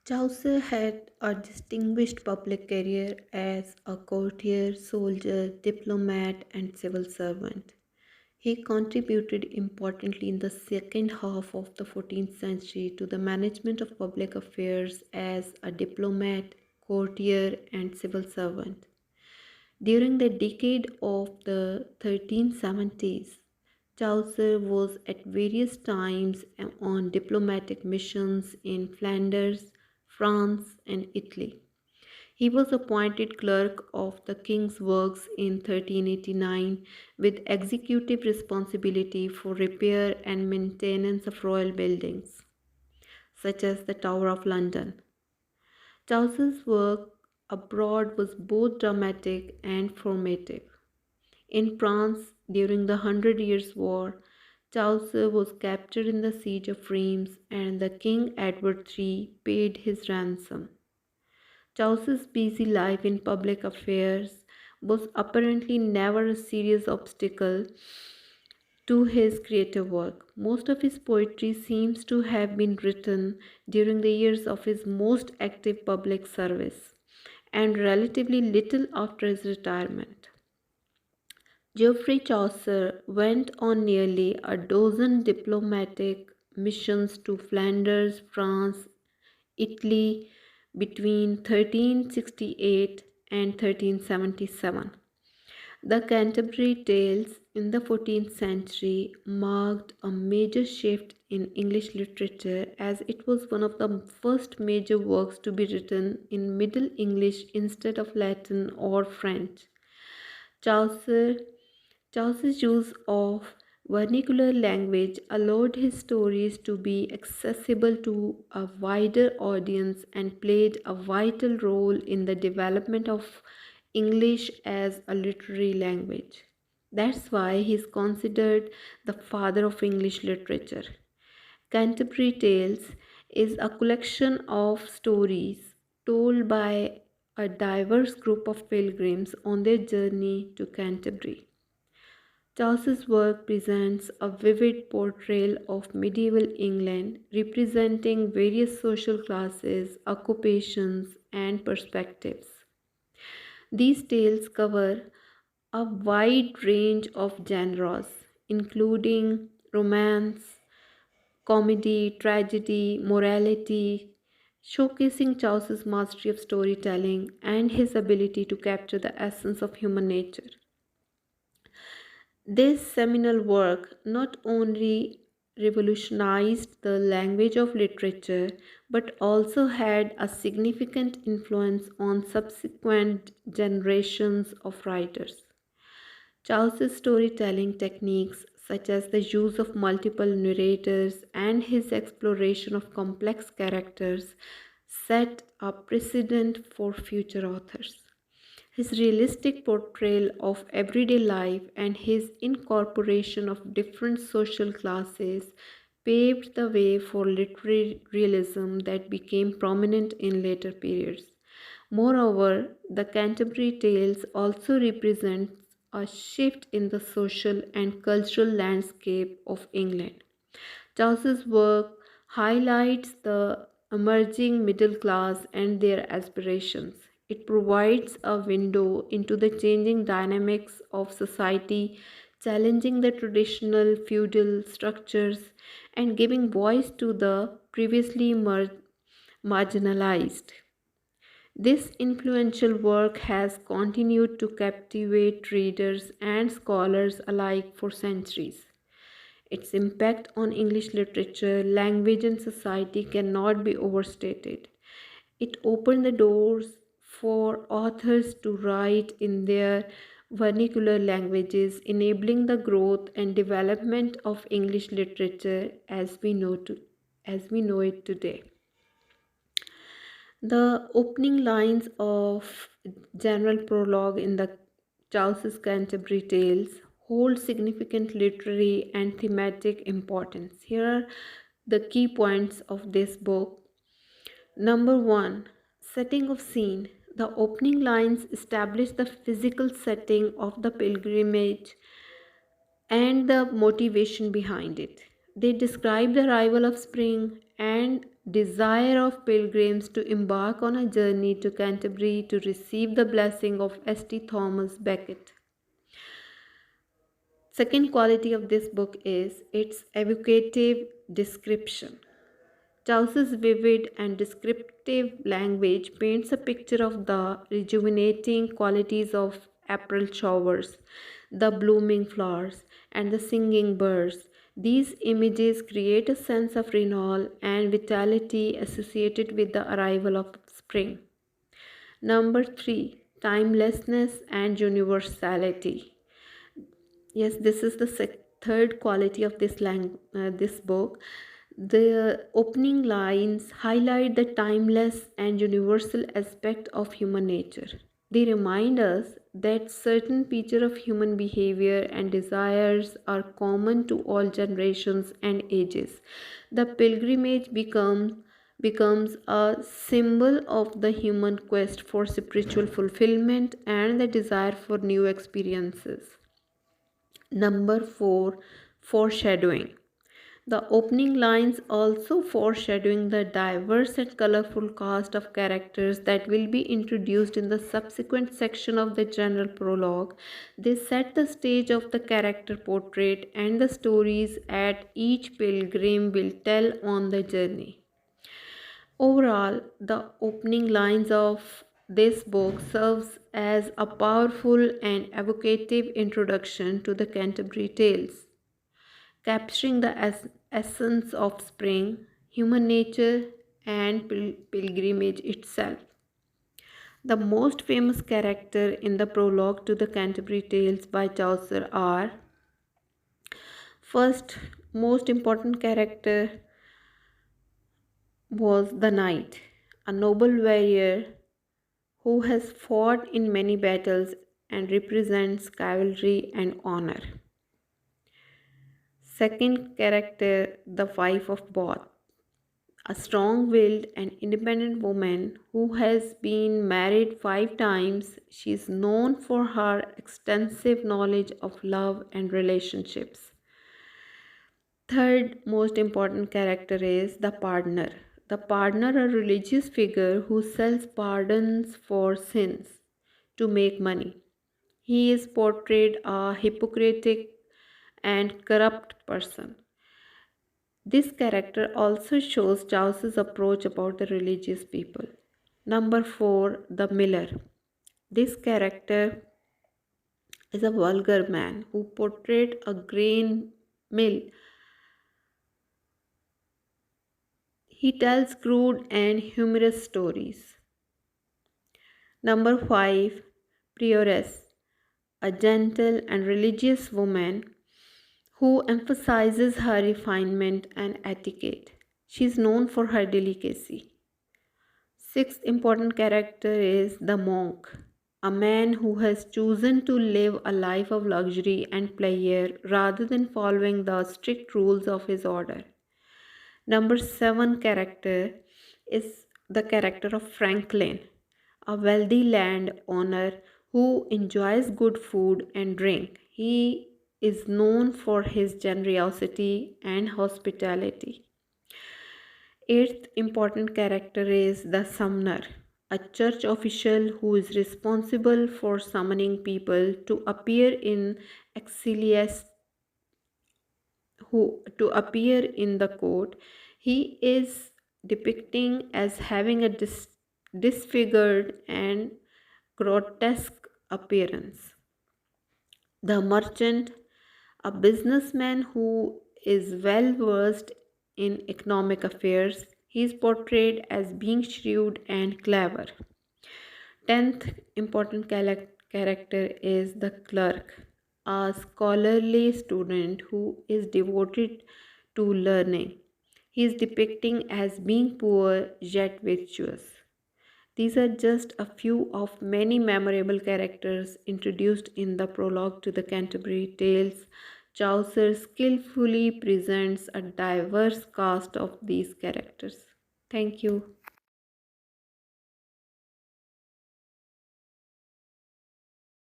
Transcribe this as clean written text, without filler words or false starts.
Chaucer had a distinguished public career as a courtier, soldier, diplomat, and civil servant. He contributed importantly in the second half of the 14th century to the management of public affairs as a diplomat, courtier, and civil servant. During the decade of the 1370s, Chaucer was at various times on diplomatic missions in Flanders, France, and Italy. He was appointed clerk of the king's works in 1389 with executive responsibility for repair and maintenance of royal buildings, such as the Tower of London. Chaucer's work abroad was both dramatic and formative. In France, during the Hundred Years' War, Chaucer was captured in the siege of Reims and the King Edward III paid his ransom. Chaucer's busy life in public affairs was apparently never a serious obstacle to his creative work. Most of his poetry seems to have been written during the years of his most active public service and relatively little after his retirement. Geoffrey Chaucer went on nearly a dozen diplomatic missions to Flanders, France, Italy between 1368 and 1377. The Canterbury Tales in the 14th century marked a major shift in English literature as it was one of the first major works to be written in Middle English instead of Latin or French. Chaucer, Chaucer's use of vernacular language allowed his stories to be accessible to a wider audience and played a vital role in the development of English as a literary language. That's why he is considered the father of English literature. Canterbury Tales is a collection of stories told by a diverse group of pilgrims on their journey to Canterbury. Chaucer's work presents a vivid portrayal of medieval England, representing various social classes, occupations, and perspectives. These tales cover a wide range of genres, including romance, comedy, tragedy, morality, showcasing Chaucer's mastery of storytelling and his ability to capture the essence of human nature. This seminal work not only revolutionized the language of literature but also had a significant influence on subsequent generations of writers. Chaucer's storytelling techniques, such as the use of multiple narrators and his exploration of complex characters, set a precedent for future authors. His realistic portrayal of everyday life and his incorporation of different social classes paved the way for literary realism that became prominent in later periods. Moreover, the Canterbury Tales also represents a shift in the social and cultural landscape of England. Chaucer's work highlights the emerging middle class and their aspirations. It provides a window into the changing dynamics of society, challenging the traditional feudal structures and giving voice to the previously marginalized. This influential work has continued to captivate readers and scholars alike for centuries. Its impact on English literature, language, and society cannot be overstated. It opened the doors for authors to write in their vernacular languages, enabling the growth and development of English literature as we know it today. The opening lines of general prologue in the Chaucer's Canterbury Tales hold significant literary and thematic importance. Here are the key points of this book. Number one, setting of scene. The opening lines establish the physical setting of the pilgrimage and the motivation behind it. They describe the arrival of spring and desire of pilgrims to embark on a journey to Canterbury to receive the blessing of St. Thomas Becket. Second quality of this book is its evocative description. Chaucer's vivid and descriptive language paints a picture of the rejuvenating qualities of April showers, the blooming flowers, and the singing birds. These images create a sense of renewal and vitality associated with the arrival of spring. Number three, timelessness and universality. Yes, this is the third quality of this book. The opening lines highlight the timeless and universal aspect of human nature. They remind us that certain features of human behavior and desires are common to all generations and ages. The pilgrimage becomes a symbol of the human quest for spiritual fulfillment and the desire for new experiences. Number 4, foreshadowing. The opening lines also foreshadowing the diverse and colorful cast of characters that will be introduced in the subsequent section of the general prologue. They set the stage of the character portrait and the stories at each pilgrim will tell on the journey. Overall, the opening lines of this book serves as a powerful and evocative introduction to the Canterbury Tales, capturing the essence of spring, human nature, and pilgrimage itself. The most famous character in the prologue to the Canterbury Tales by Chaucer are: first most important character was the knight, a noble warrior who has fought in many battles and represents cavalry and honor. Second character, the wife of Bath, a strong willed and independent woman who has been married 5 times. She is known for her extensive knowledge of love and relationships. Third most important character is the pardoner. The pardoner, a religious figure who sells pardons for sins to make money. He is portrayed a hypocritical and corrupt person. This character also shows Chaucer's approach about the religious people. Number 4, the miller. This character is a vulgar man who portrayed a grain mill. He tells crude and humorous stories. Number 5, prioress, a gentle and religious woman who emphasizes her refinement and etiquette. She is known for her delicacy. Sixth important character is the monk, a man who has chosen to live a life of luxury and pleasure rather than following the strict rules of his order. Number 7 character is the character of Franklin, a wealthy landowner who enjoys good food and drink. He is known for his generosity and hospitality. Eighth important character is the summoner, a church official who is responsible for summoning people to appear in ecclesiast to appear in the court. He is depicting as having a disfigured and grotesque appearance. The merchant, a businessman who is well versed in economic affairs. He is portrayed as being shrewd and clever. 10th important character is the clerk, a scholarly student who is devoted to learning. He is depicting as being poor yet virtuous. These are just a few of many memorable characters introduced in the prologue to the Canterbury Tales. Chaucer skillfully presents a diverse cast of these characters. Thank you.